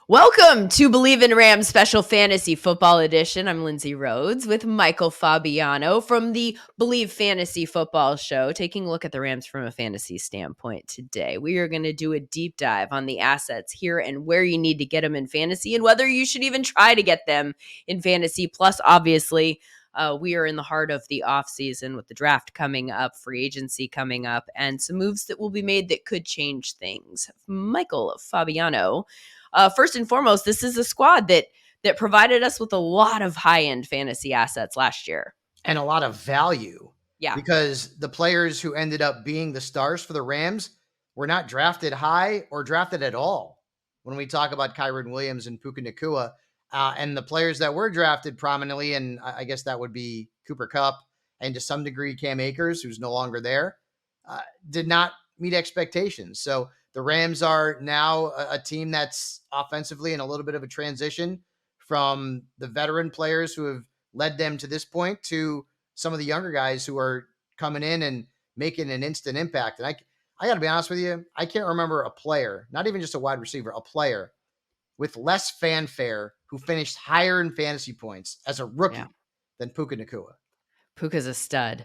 Welcome to Bleav in Rams Special Fantasy Football Edition. I'm Lindsay Rhodes with Michael Fabiano from the Bleav Fantasy Football Show, taking a look at the Rams from a fantasy standpoint today. We are going to do a deep dive on the assets here and where you need to get them in fantasy and whether you should even try to get them in fantasy. Plus, obviously, we are in the heart of the offseason with the draft coming up, free agency coming up, and some moves that will be made that could change things. Michael Fabiano. First and foremost, this is a squad that provided us with a lot of high-end fantasy assets last year. And a lot of value. Yeah. Because the players who ended up being the stars for the Rams were not drafted high or drafted at all. When we talk about Kyren Williams and Puca Nakua, and the players that were drafted prominently, and I guess that would be Cooper Kupp and to some degree Cam Akers, who's no longer there, did not meet expectations. So the Rams are now a team that's offensively in a little bit of a transition from the veteran players who have led them to this point to some of the younger guys who are coming in and making an instant impact. And I got to be honest with you, I can't remember a player, not even just a wide receiver, a player with less fanfare who finished higher in fantasy points as a rookie than Puca Nakua. Puca's a stud.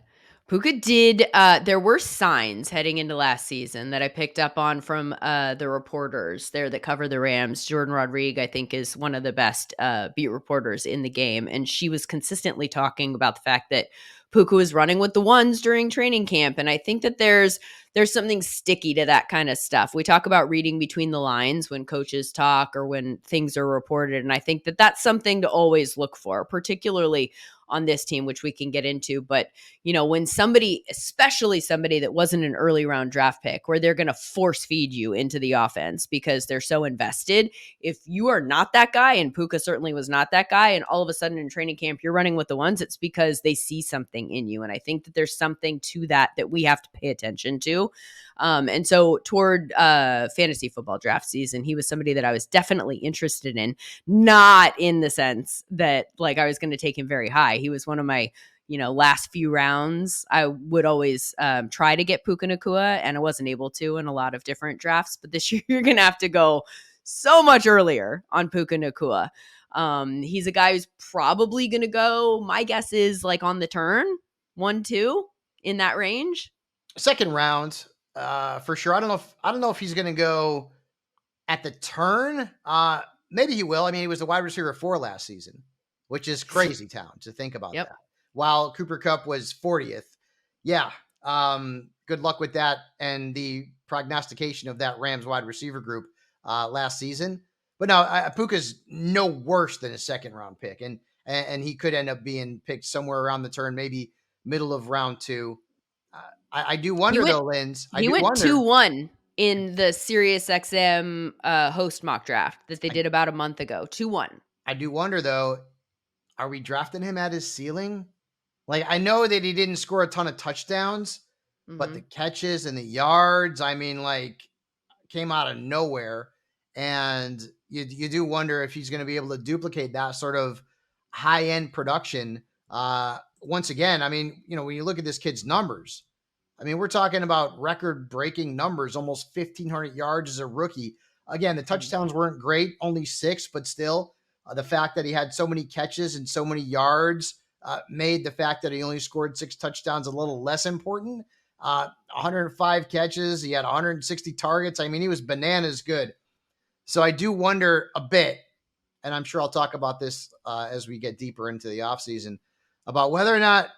Puca did, there were signs heading into last season that I picked up on from the reporters there that cover the Rams. Jordan Rodriguez, I think, is one of the best beat reporters in the game. And she was consistently talking about the fact that Puca was running with the ones during training camp. And I think that there's something sticky to that kind of stuff. We talk about reading between the lines when coaches talk or when things are reported. And I think that that's something to always look for, particularly on this team, which we can get into. But, you know, when somebody, especially somebody that wasn't an early round draft pick, where they're going to force feed you into the offense because they're so invested, if you are not that guy, and Puca certainly was not that guy, and all of a sudden in training camp, you're running with the ones, it's because they see something in you. And I think that there's something to that we have to pay attention to. And so toward fantasy football draft season, he was somebody that I was definitely interested in, not in the sense that like I was going to take him very high. He was one of my, last few rounds. I would always try to get Puca Nakua, and I wasn't able to in a lot of different drafts. But this year you're going to have to go so much earlier on Puca Nakua. He's a guy who's probably going to go, my guess is like on the turn, 1-2 in that range. Second round, for sure. I don't know if he's going to go at the turn. Maybe he will. I mean, he was the wide receiver 4 last season, which is crazy town to think about that. While Cooper Kupp was 40th. Yeah. Good luck with that and the prognostication of that Rams wide receiver group last season. But no, Puca's no worse than a second round pick. And he could end up being picked somewhere around the turn, maybe middle of round 2. I do wonder, though, Linz. He went 2-1 in the SiriusXM host mock draft that they did about a month ago. 2-1. I do wonder, though, are we drafting him at his ceiling? Like, I know that he didn't score a ton of touchdowns, but the catches and the yards, I mean, like, came out of nowhere. And you do wonder if he's going to be able to duplicate that sort of high-end production. Once again, I mean, when you look at this kid's numbers, I mean, we're talking about record-breaking numbers, almost 1,500 yards as a rookie. Again, the touchdowns weren't great, only 6, but still, the fact that he had so many catches and so many yards made the fact that he only scored 6 touchdowns a little less important. 105 catches, he had 160 targets. I mean, he was bananas good. So I do wonder a bit, and I'm sure I'll talk about this as we get deeper into the offseason, about whether or not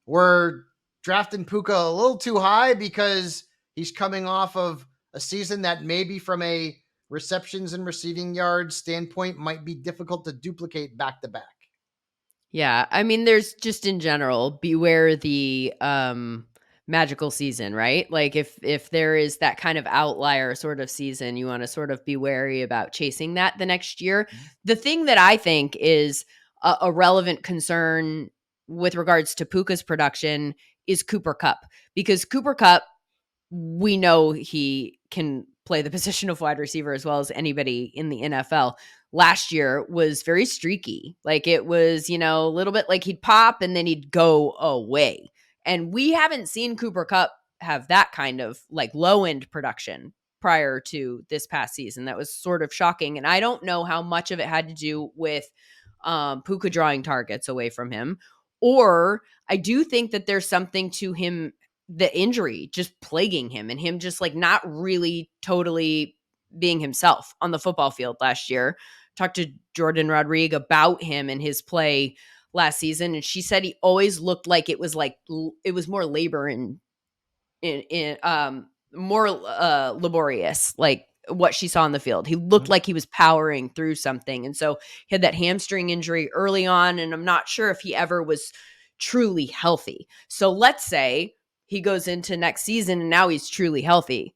we're drafting Puca a little too high because he's coming off of a season that maybe from a receptions and receiving yards standpoint might be difficult to duplicate back to back. Yeah. I mean, there's just in general, beware the magical season, right? Like if there is that kind of outlier sort of season, you want to sort of be wary about chasing that the next year. The thing that I think is a relevant concern with regards to Puca's production is Cooper Kupp, because Cooper Kupp, we know he can play the position of wide receiver as well as anybody in the NFL. Last year was very streaky. Like it was, a little bit like he'd pop and then he'd go away. And we haven't seen Cooper Kupp have that kind of like low end production prior to this past season. That was sort of shocking. And I don't know how much of it had to do with Puca drawing targets away from him, or I do think that there's something to him, the injury just plaguing him and him just like not really totally being himself on the football field last year. Talked to Jordan Rodrigue about him and his play last season, and she said he always looked like it was more labor and in more laborious, like what she saw on the field. He looked like he was powering through something. And so he had that hamstring injury early on, and I'm not sure if he ever was truly healthy. So let's say he goes into next season and now he's truly healthy.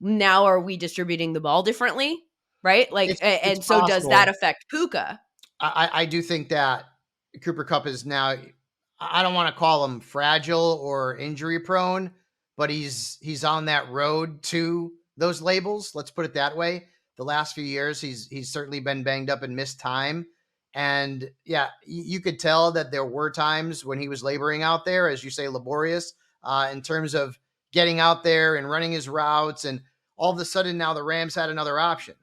Now are we distributing the ball differently? Right? Like, It's and so does that possible. affect Puca? I do think that Cooper Kupp is now, I don't want to call him fragile or injury prone, but he's on that road to those labels. Let's put it that way. The last few years, he's certainly been banged up and missed time. And yeah, you could tell that there were times when he was laboring out there, as you say, laborious, in terms of getting out there and running his routes. And all of a sudden now the Rams had another option.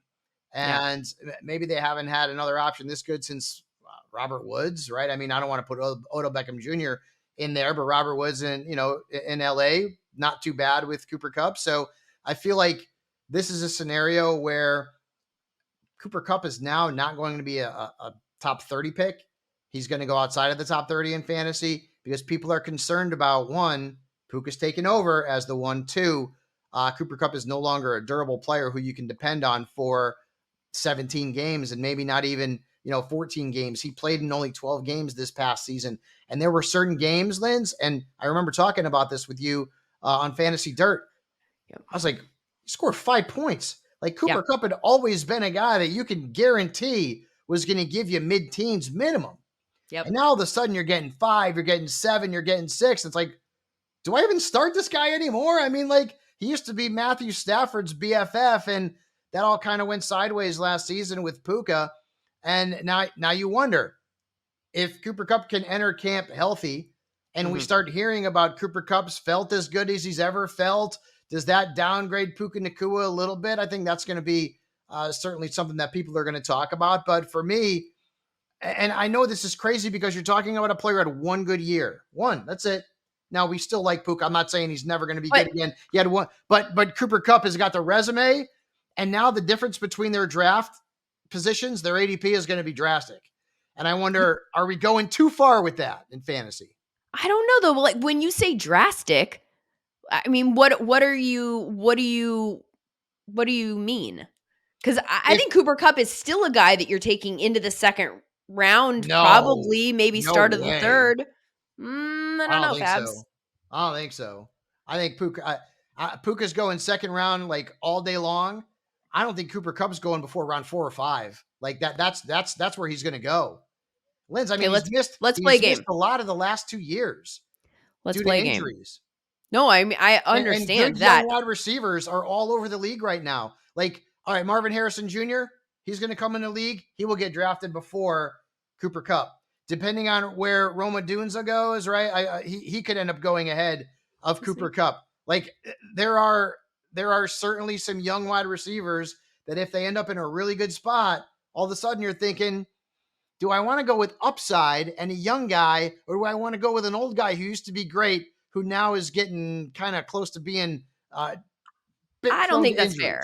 Yeah. And maybe they haven't had another option this good since Robert Woods, right? I mean, I don't want to put Odell Beckham Jr. in there, but Robert Woods in LA, not too bad with Cooper Kupp. So I feel like this is a scenario where Cooper Kupp is now not going to be a top 30 pick. He's going to go outside of the top 30 in fantasy because people are concerned about, one, Puka's taken over as the 1-2. Cooper Kupp is no longer a durable player who you can depend on for 17 games and maybe not even 14 games. He played in only 12 games this past season, and there were certain games, Linz, and I remember talking about this with you on Fantasy Dirt. Yep. I was like, he scored 5 points. Like Cooper Yep. Kupp had always been a guy that you can guarantee was going to give you mid-teens minimum. Yep. And now all of a sudden you're getting 5, you're getting 7, you're getting 6. It's like, do I even start this guy anymore? I mean, like, he used to be Matthew Stafford's BFF, and that all kind of went sideways last season with Puka. And now you wonder if Cooper Kupp can enter camp healthy and we start hearing about Cooper Kupp's felt as good as he's ever felt. Does that downgrade Puca Nakua a little bit? I think that's going to be certainly something that people are going to talk about. But for me, and I know this is crazy because you're talking about a player who had one good year. One, that's it. Now we still like Puka. I'm not saying he's never going to be good again. He had one, but Cooper Kupp has got the resume, and now the difference between their draft positions, their ADP is going to be drastic. And I wonder, are we going too far with that in fantasy? I don't know though. Like when you say drastic, I mean, what do you mean? Because I think Cooper Kupp is still a guy that you're taking into the second round, probably maybe no start of the way. third. I don't know, think Fabs. so. I don't think so. I think Puka's going second round like all day long. I don't think Cooper Kupp's going before round 4 or 5. Like that's where he's going to go. Linz, I mean, Okay, let's play a game. missed a lot of the last 2 years Let's due play to a game. injuries. No, I mean, I And understand good that. young wide receivers are all over the league right now. Like, all right, Marvin Harrison Jr., he's going to come in the league. He will get drafted before Cooper Kupp. Depending on where Roma Dunza goes, right? He could end up going ahead of Cooper Kupp. Like, there are certainly some young wide receivers that if they end up in a really good spot, all of a sudden you're thinking, do I want to go with upside and a young guy, or do I want to go with an old guy who used to be great, who now is getting kind of close to being I don't think that's fair.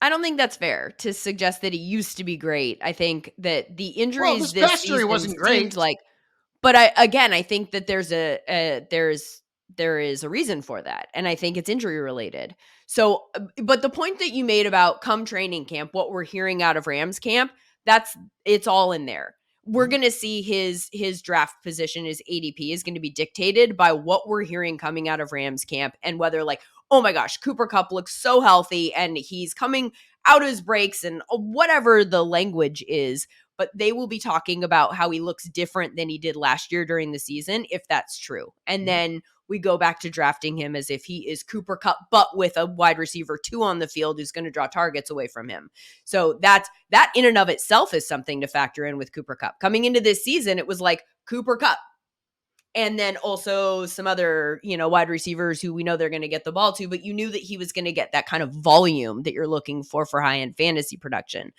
I don't think that's fair to suggest that he used to be great. I think that the injuries this past year he season wasn't seemed great. like, but I think that there is a reason for that, and I think it's injury related. So, but the point that you made about come training camp, what we're hearing out of Rams camp, it's all in there. We're going to see his draft position, his ADP is going to be dictated by what we're hearing coming out of Rams camp, and whether like, oh my gosh, Cooper Kupp looks so healthy and he's coming out of his breaks and whatever the language is. But they will be talking about how he looks different than he did last year during the season, if that's true. And then we go back to drafting him as if he is Cooper Kupp, but with a wide receiver 2 on the field who's going to draw targets away from him. So that in and of itself is something to factor in with Cooper Kupp. Coming into this season, it was like Cooper Kupp. And then also some other, wide receivers who we know they're going to get the ball to, but you knew that he was going to get that kind of volume that you're looking for high-end fantasy production.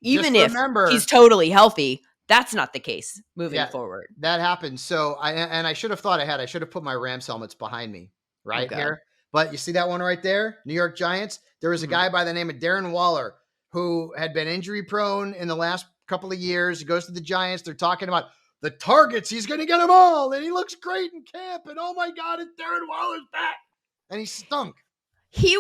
Just Even if remember, he's totally healthy, that's not the case moving yeah, forward. that happens. So I should have thought ahead. I should have put my Rams helmets behind me right God. here. But you see that one right there, New York Giants. There was a guy by the name of Darren Waller who had been injury prone in the last couple of years. He goes to the Giants. They're talking about the targets. He's going to get them all, and he looks great in camp. And oh my God, it's Darren Waller's back, and he stunk. He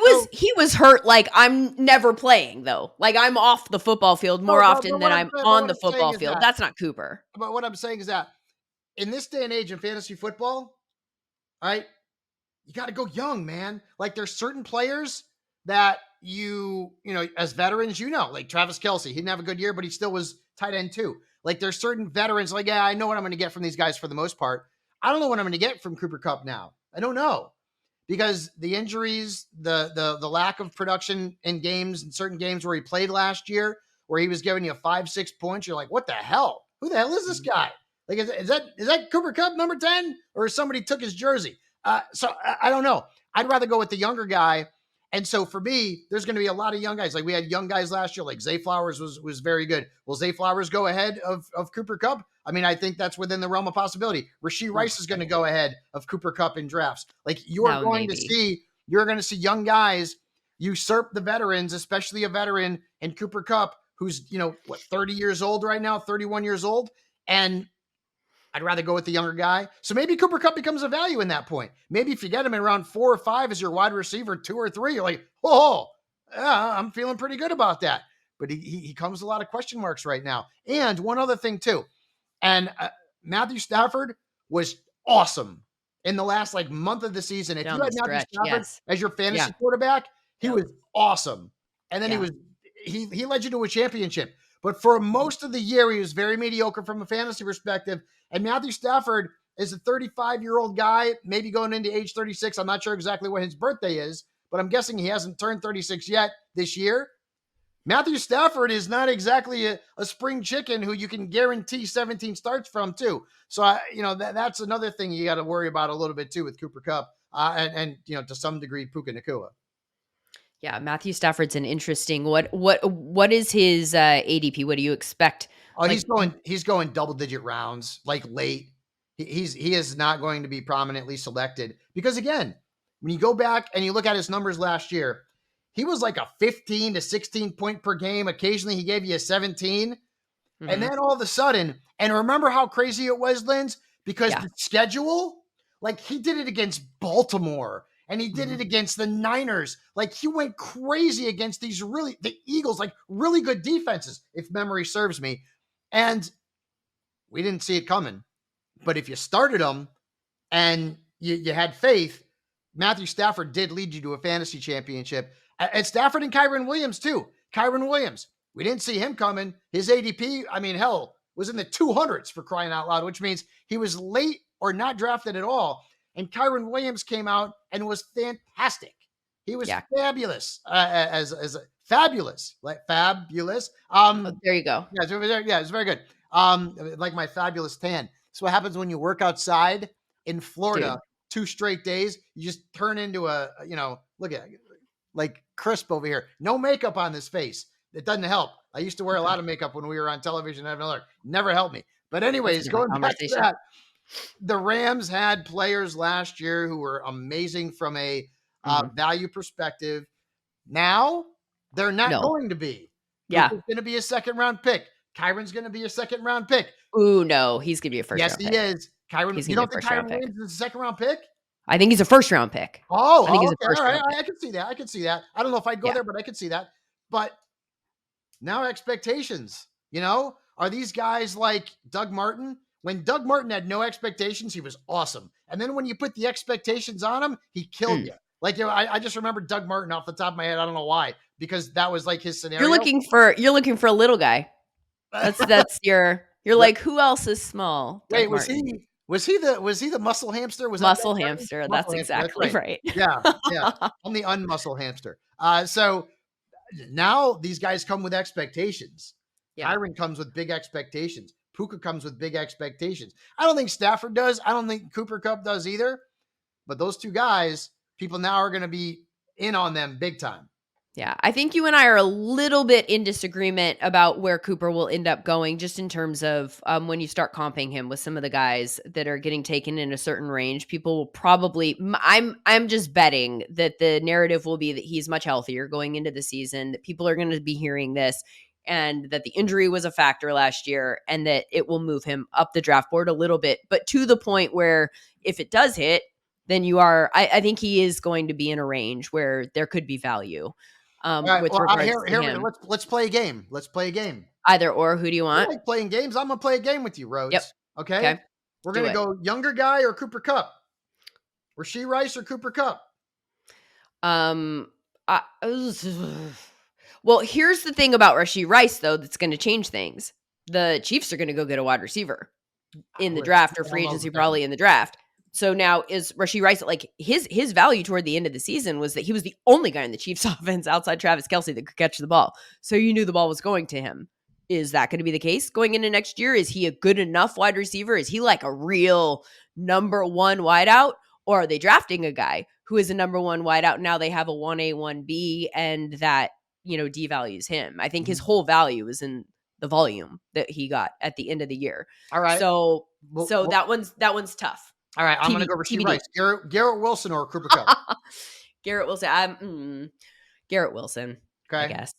was hurt. Like, I'm never playing though. Like, I'm off the football field more often than I'm on the football field. That's not Cooper. But what I'm saying is that in this day and age in fantasy football, right, you got to go young, man. Like, there's certain players that you know, as veterans, like Travis Kelce, he didn't have a good year, but he still was tight end too. Like, there's certain veterans, like, yeah, I know what I'm going to get from these guys for the most part. I don't know what I'm going to get from Cooper Kupp now. I don't know, because the injuries, the lack of production in games, in certain games where he played last year, where he was giving you 5-6 points, you're like, what the hell? Who the hell is this guy? Like, is that Cooper Kupp number 10, or somebody took his jersey? So I don't know. I'd rather go with the younger guy. And so for me, there's going to be a lot of young guys. Like, we had young guys last year, like Zay Flowers was very good. Will Zay Flowers go ahead of Cooper Kupp? I mean, I think that's within the realm of possibility. Rashee Rice is going to go ahead of Cooper Kupp in drafts. Like, you're going to see young guys usurp the veterans, especially a veteran in Cooper Kupp, who's, 30 years old right now, 31 years old. And I'd rather go with the younger guy. So maybe Cooper Kupp becomes a value in that point. Maybe if you get him in round 4 or 5 as your wide receiver, 2 or 3, you're like, oh, yeah, I'm feeling pretty good about that. But he comes with a lot of question marks right now. And one other thing too, and Matthew Stafford was awesome in the last month of the season. If you had Matthew Stafford as your fantasy quarterback, he was awesome. And then he led you to a championship. But for most of the year, he was very mediocre from a fantasy perspective. And Matthew Stafford is a 35-year-old guy, maybe going into age 36. I'm not sure exactly what his birthday is, but I'm guessing he hasn't turned 36 yet this year. Matthew Stafford is not exactly a spring chicken who you can guarantee 17 starts from too. So, that's another thing you got to worry about a little bit too with Cooper Kupp and to some degree, Puca Nakua. Yeah, Matthew Stafford's an interesting. What is his ADP? What do you expect? Oh, he's going double-digit rounds, like late. He is not going to be prominently selected because, again, when you go back and you look at his numbers last year, he was like a 15 to 16 point per game. Occasionally he gave you a 17. Mm-hmm. And then all of a sudden, and remember how crazy it was, Linz? Because the schedule, like, he did it against Baltimore and he did it against the Niners. Like, he went crazy against the Eagles, like really good defenses, if memory serves me. And we didn't see it coming. But if you started him and you had faith, Matthew Stafford did lead you to a fantasy championship. And Stafford and Kyren Williams too. Kyren Williams, we didn't see him coming. His ADP, I mean, hell, was in the 200s for crying out loud, which means he was late or not drafted at all. And Kyren Williams came out and was fantastic. He was fabulous, fabulous. There you go. Yeah, it's very good. Like my fabulous tan. So what happens when you work outside in Florida 2 straight days? You just turn into look at like crisp over here. No makeup on this face. It doesn't help. I used to wear a lot of makeup when we were on television. Never helped me. But anyways, going back to that, the Rams had players last year who were amazing from a value perspective. Now they're not going to be. Yeah. He's going to be a 2nd round pick. Kyren's going to be a 2nd round pick. Ooh, no, he's going to be a 1st round pick. Yes, he is. Kyren, you don't think Kyren Williams is a 2nd round pick? I think he's a 1st round pick. Oh, I think he's a 1st round pick. I can see that. I don't know if I'd go there, but I could see that. But now expectations, are these guys like Doug Martin? When Doug Martin had no expectations, he was awesome. And then when you put the expectations on him, he killed you. Like, I just remember Doug Martin off the top of my head. I don't know why, because that was like his scenario. You're looking for a little guy. You're like, who else is small? Wait, was he the muscle hamster? Was muscle hamster? That's exactly right. Yeah. I'm the unmuscle hamster. So now these guys come with expectations. Yeah. Kyren comes with big expectations. Puca comes with big expectations. I don't think Stafford does. I don't think Cooper Kupp does either. But those two guys, people now are going to be in on them big time. Yeah, I think you and I are a little bit in disagreement about where Cooper will end up going, just in terms of when you start comping him with some of the guys that are getting taken in a certain range. People will probably, I'm just betting that the narrative will be that he's much healthier going into the season, that people are going to be hearing this, and that the injury was a factor last year, and that it will move him up the draft board a little bit, but to the point where if it does hit, then I think he is going to be in a range where there could be value. Right, With well, regards to him. let's play a game. Let's play a game. Either or, who do you I want? like playing games. I'm gonna play a game with you, Yep. Rhodes. Okay, Okay. we're Do gonna it. go younger guy or Cooper Kupp, Rashee Rice or Cooper Kupp. Um, I, well, here's the thing about Rashee Rice, though, that's going to change things. The Chiefs are going to go get a wide receiver in the draft, or free agency, probably in the draft. So now is Rashee Rice, like his value toward the end of the season was that he was the only guy in the Chiefs offense outside Travis Kelce that could catch the ball. So you knew the ball was going to him. Is that going to be the case going into next year? Is he a good enough wide receiver? Is he like a real number one wideout? Or are they drafting a guy who is a number one wideout? Now they have a 1A, 1B, and that, devalues him. I think his whole value is in the volume that he got at the end of the year. All right. So that one's tough. All right, I'm going to go Rashee Rice. Garrett Wilson or Cooper Kupp? Garrett Wilson. Garrett Wilson, okay. I guess.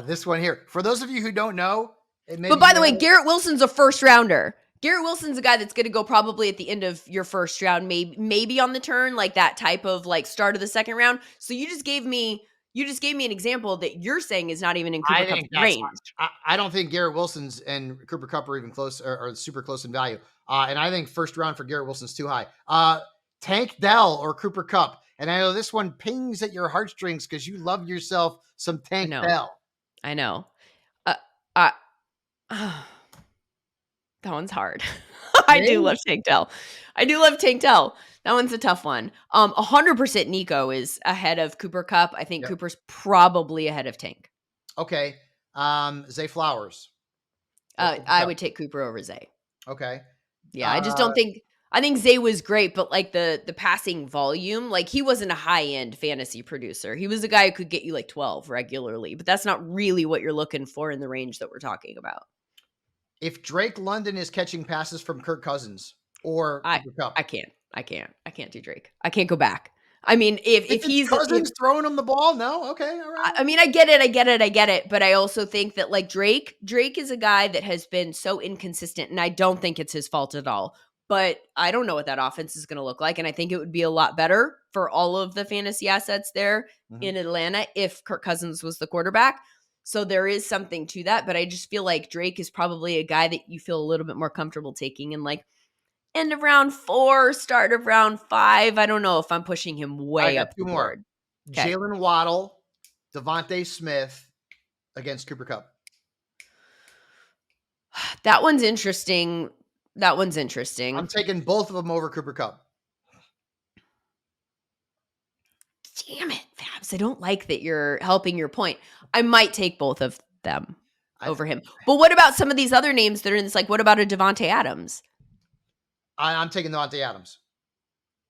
This one here. For those of you who don't know, but by the way, Garrett Wilson's a first rounder. Garrett Wilson's a guy that's going to go probably at the end of your first round, maybe on the turn, like that type of like start of the second round. So you just gave me an example that you're saying is not even in Cooper Kupp's range. I don't think Garrett Wilson's and Cooper Kupp are even close or super close in value. And I think first round for Garrett Wilson's too high. Tank Dell or Cooper Kupp. And I know this one pings at your heartstrings because you love yourself some Tank Dell. I know. That one's hard. I do love Tank Dell. That one's a tough one. 100% Nico is ahead of Cooper Kupp. I think Cooper's probably ahead of Tank. Okay. Zay Flowers. I would take Cooper over Zay. Okay. Yeah, I just don't think. I think Zay was great, but like the passing volume, like he wasn't a high end fantasy producer. He was a guy who could get you like 12 regularly, but that's not really what you're looking for in the range that we're talking about. If Drake London is catching passes from Kirk Cousins or Cooper Kupp. I can't do Drake. I can't go back. I mean, if he's Cousins throwing him the ball, no, okay, all right. I mean, I get it. But I also think that like Drake is a guy that has been so inconsistent, and I don't think it's his fault at all. But I don't know what that offense is going to look like, and I think it would be a lot better for all of the fantasy assets there in Atlanta if Kirk Cousins was the quarterback. So there is something to that, but I just feel like Drake is probably a guy that you feel a little bit more comfortable taking in like end of round 4, start of round 5. I don't know if I'm pushing him way up the board. Okay. Jalen Waddle, Devontae Smith against Cooper Kupp. That one's interesting. I'm taking both of them over Cooper Kupp. Damn it, Fabs. I don't like that you're helping your point. I might take both of them over him. But what about some of these other names that are in this? Like, what about a Devontae Adams? I'm taking Devontae Adams.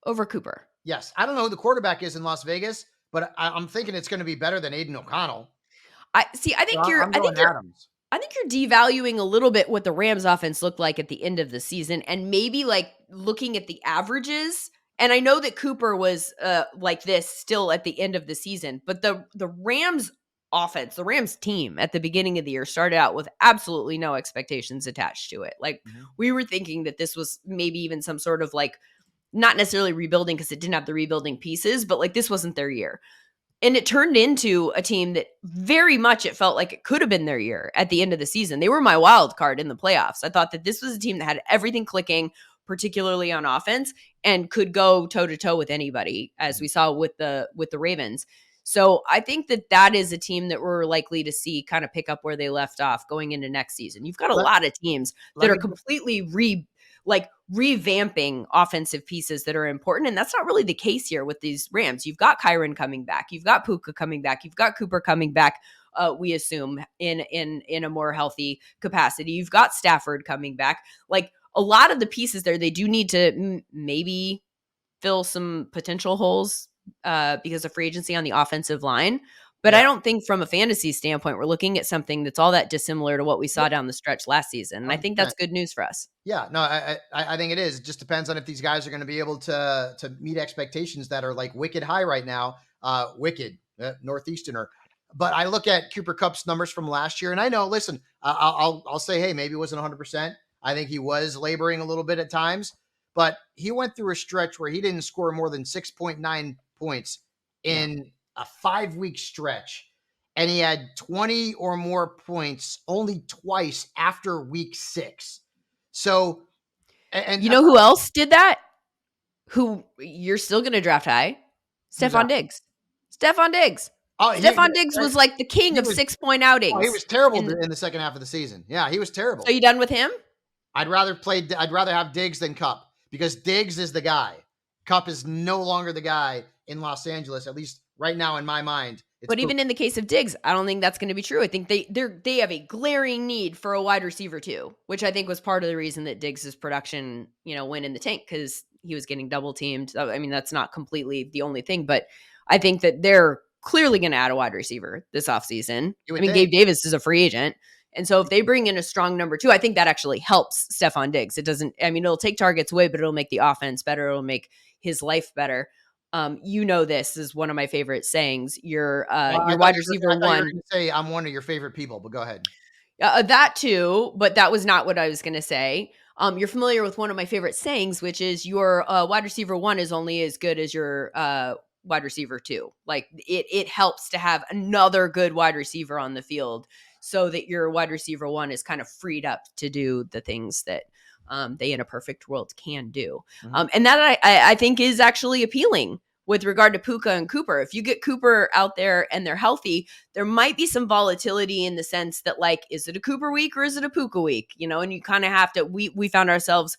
Over Cooper. Yes. I don't know who the quarterback is in Las Vegas, but I'm thinking it's going to be better than Aiden O'Connell. I think you're devaluing a little bit what the Rams offense looked like at the end of the season, and maybe like looking at the averages. And I know that Cooper was like this still at the end of the season, but the Rams offense, the Rams team at the beginning of the year started out with absolutely no expectations attached to it. Like we were thinking that this was maybe even some sort of like, not necessarily rebuilding because it didn't have the rebuilding pieces, but like this wasn't their year. And it turned into a team that very much it felt like it could have been their year at the end of the season. They were my wild card in the playoffs. I thought that this was a team that had everything clicking, particularly on offense, and could go toe to toe with anybody, as we saw with the Ravens. So I think that is a team that we're likely to see kind of pick up where they left off going into next season. You've got a lot of teams that are completely revamping offensive pieces that are important. And that's not really the case here with these Rams. You've got Kyren coming back. You've got Puca coming back. You've got Cooper coming back. we assume in a more healthy capacity. You've got Stafford coming back. Like a lot of the pieces there, they do need to maybe fill some potential holes because of free agency on the offensive line. But Yeah. I don't think from a fantasy standpoint, we're looking at something that's all that dissimilar to what we saw down the stretch last season. And I think that's 100%. good news for us. Yeah, no, I think it is. It just depends on if these guys are going to be able to meet expectations that are like wicked high right now. Wicked Northeasterner. But I look at Cooper Kupp's numbers from last year, and I know. Listen, I'll say, hey, maybe it wasn't 100%. I think he was laboring a little bit at times, but he went through a stretch where he didn't score more than 6.9 points in a 5-week stretch. And he had 20 or more points only twice after week 6. So, and you know who else did that? Who you're still going to draft high? Stefon Diggs. Stefon Diggs. Oh, Stefon Diggs was like the king of 6-point outings. Oh, he was terrible in the second half of the season. Yeah, he was terrible. So you done with him? I'd rather have Diggs than Kupp because Diggs is the guy. Kupp is no longer the guy in Los Angeles, at least right now in my mind. But even in the case of Diggs, I don't think that's going to be true. I think they have a glaring need for a wide receiver too, which I think was part of the reason that Diggs' production, went in the tank because he was getting double teamed. I mean, that's not completely the only thing, but I think that they're clearly going to add a wide receiver this offseason. I mean, Gabe Davis is a free agent. And so if they bring in a strong number 2, I think that actually helps Stefon Diggs. It'll take targets away, but it'll make the offense better. It'll make his life better. This is one of my favorite sayings. Your wide receiver one. You were gonna say I'm one of your favorite people, but go ahead. That too, but that was not what I was going to say. You're familiar with one of my favorite sayings, which is your wide receiver 1 is only as good as your wide receiver 2. Like it helps to have another good wide receiver on the field so that your wide receiver 1 is kind of freed up to do the things that they in a perfect world can do. Mm-hmm. And that I think is actually appealing with regard to Puca and Cooper. If you get Cooper out there and they're healthy, there might be some volatility in the sense that, like, is it a Cooper week or is it a Puca week? And you kind of have to, we found ourselves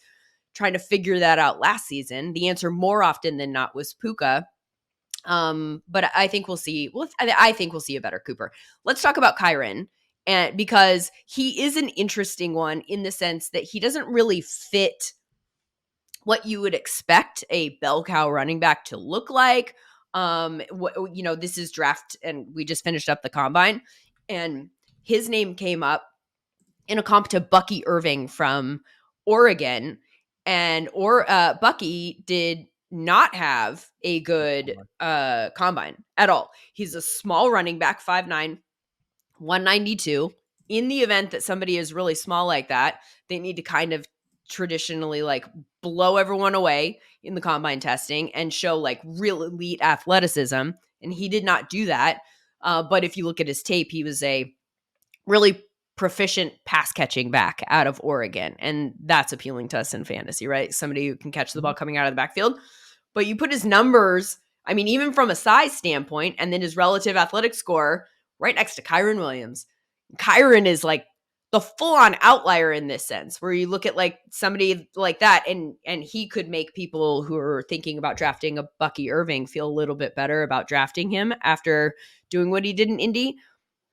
trying to figure that out last season. The answer more often than not was Puca. But I think we'll see. Well, I think we'll see a better Cooper. Let's talk about Kyren. And because he is an interesting one in the sense that he doesn't really fit what you would expect a bell cow running back to look like. This is draft, and we just finished up the combine, and his name came up in a comp to Bucky Irving from Oregon, and Bucky did not have a good combine at all. He's a small running back, 5'9", 192. In the event that somebody is really small like that, they need to kind of traditionally like blow everyone away in the combine testing and show like real elite athleticism. And he did not do that. But if you look at his tape, he was a really proficient pass catching back out of Oregon. And that's appealing to us in fantasy, right? Somebody who can catch the ball coming out of the backfield. But you put his numbers, I mean, even from a size standpoint, and then his relative athletic score right next to Kyren Williams. Kyren is like the full-on outlier in this sense, where you look at like somebody like that, and he could make people who are thinking about drafting a Bucky Irving feel a little bit better about drafting him after doing what he did in Indy,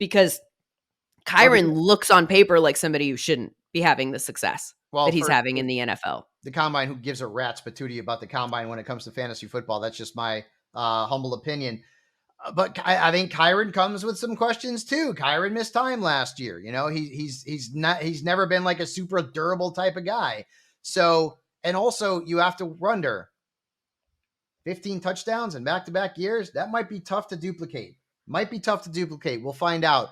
because Kyren looks on paper like somebody who shouldn't be having the succse that he's having in the NFL. The combine, who gives a rat's patootie about the combine when it comes to fantasy football? That's just my humble opinion. But I think Kyren comes with some questions too. Kyren missed time last year. He's never been like a super durable type of guy. So, and also you have to wonder, 15 touchdowns in back-to-back years, that might be tough to duplicate. We'll find out.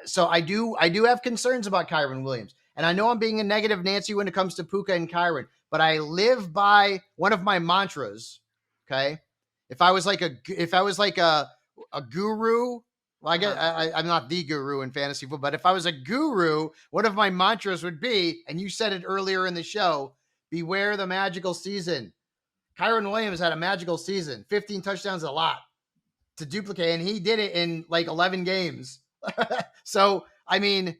So I do have concerns about Kyren Williams. And I know I'm being a negative Nancy when it comes to Puca and Kyren, but I live by one of my mantras. Okay. If I was like a guru, well, I'm not the guru in fantasy football, but if I was a guru, one of my mantras would be, and you said it earlier in the show, beware the magical season. Kyren Williams had a magical season. 15 touchdowns is a lot to duplicate, and he did it in like 11 games. So, I mean,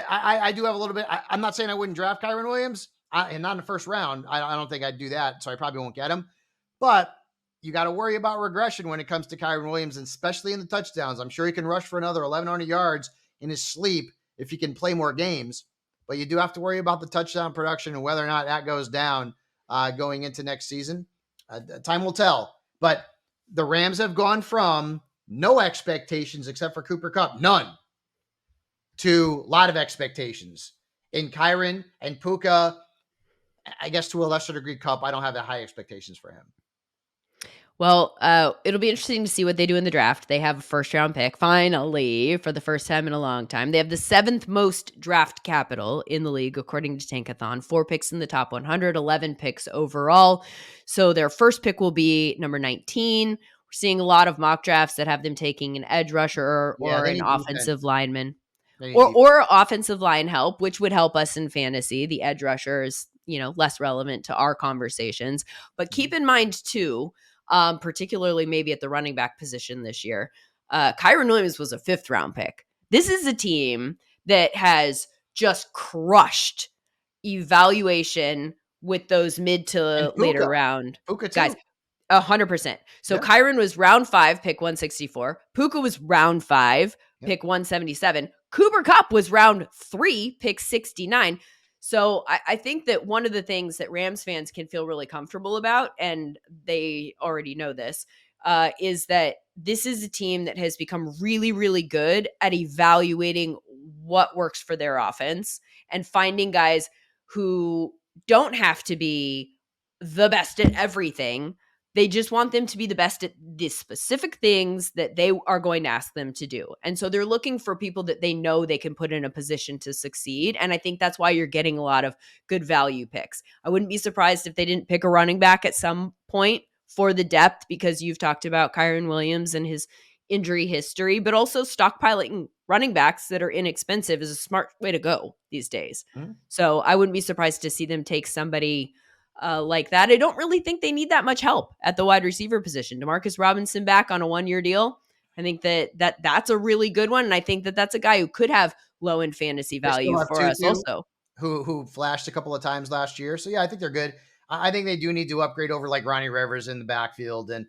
I do have a little bit. I'm not saying I wouldn't draft Kyren Williams, and not in the first round. I don't think I'd do that, so I probably won't get him. But you got to worry about regression when it comes to Kyren Williams, and especially in the touchdowns. I'm sure he can rush for another 1,100 yards in his sleep if he can play more games. But you do have to worry about the touchdown production and whether or not that goes down going into next season. Time will tell. But the Rams have gone from no expectations except for Cooper Kupp, none, to a lot of expectations. In Kyren and Puca, I guess to a lesser degree, Kupp, I don't have that high expectations for him. Well, it'll be interesting to see what they do in the draft. They have a first-round pick, finally, for the first time in a long time. They have the 7th most draft capital in the league, according to Tankathon. 4 picks in the top 100, 11 picks overall. So their first pick will be number 19. We're seeing a lot of mock drafts that have them taking an edge rusher or an offensive lineman. Or offensive line help, which would help us in fantasy. The edge rusher is, less relevant to our conversations. But keep in mind, too, particularly maybe at the running back position this year, Kyren Williams was a 5th-round pick. This is a team that has just crushed evaluation with those mid to later round guys. 100%. So Kyren was round 5, pick 164. Puca was round 5, pick 177. Cooper Kupp was round 3, pick 69. So I think that one of the things that Rams fans can feel really comfortable about, and they already know this, is that this is a team that has become really, really good at evaluating what works for their offense and finding guys who don't have to be the best at everything. They just want them to be the best at the specific things that they are going to ask them to do. And so they're looking for people that they know they can put in a position to succeed. And I think that's why you're getting a lot of good value picks. I wouldn't be surprised if they didn't pick a running back at some point for the depth, because you've talked about Kyren Williams and his injury history, but also stockpiling running backs that are inexpensive is a smart way to go these days. Mm-hmm. So I wouldn't be surprised to see them take somebody like that. I don't really think they need that much help at the wide receiver position. Demarcus Robinson back on a 1-year deal. I think that's a really good one. And I think that that's a guy who could have low in fantasy value for us also. Who flashed a couple of times last year. So yeah, I think they're good. I think they do need to upgrade over like Ronnie Rivers in the backfield. And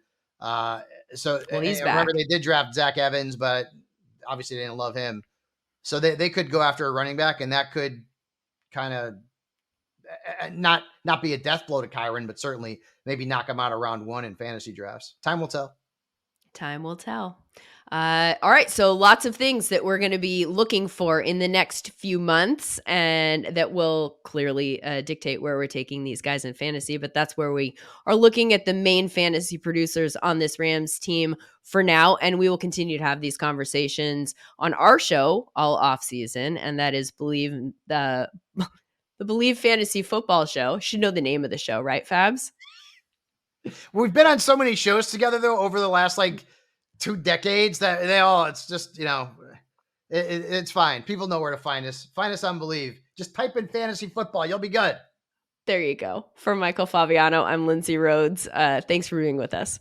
he's back. Remember they did draft Zach Evans, but obviously they didn't love him. So they could go after a running back, and that could kind of not be a death blow to Kyren, but certainly maybe knock him out of round 1 in fantasy drafts. Time will tell. Time will tell. All right. So lots of things that we're going to be looking for in the next few months, and that will clearly dictate where we're taking these guys in fantasy. But that's where we are looking at the main fantasy producers on this Rams team for now. And we will continue to have these conversations on our show all off season. And that is Bleav, the Bleav Fantasy Football Show. Should know the name of the show, right, Fabs? We've been on so many shows together, though, over the last 2 decades that it's just, it's fine. People know where to find us. Find us on Bleav. Just type in fantasy football. You'll be good. There you go. For Michael Fabiano, I'm Lindsay Rhodes. Thanks for being with us.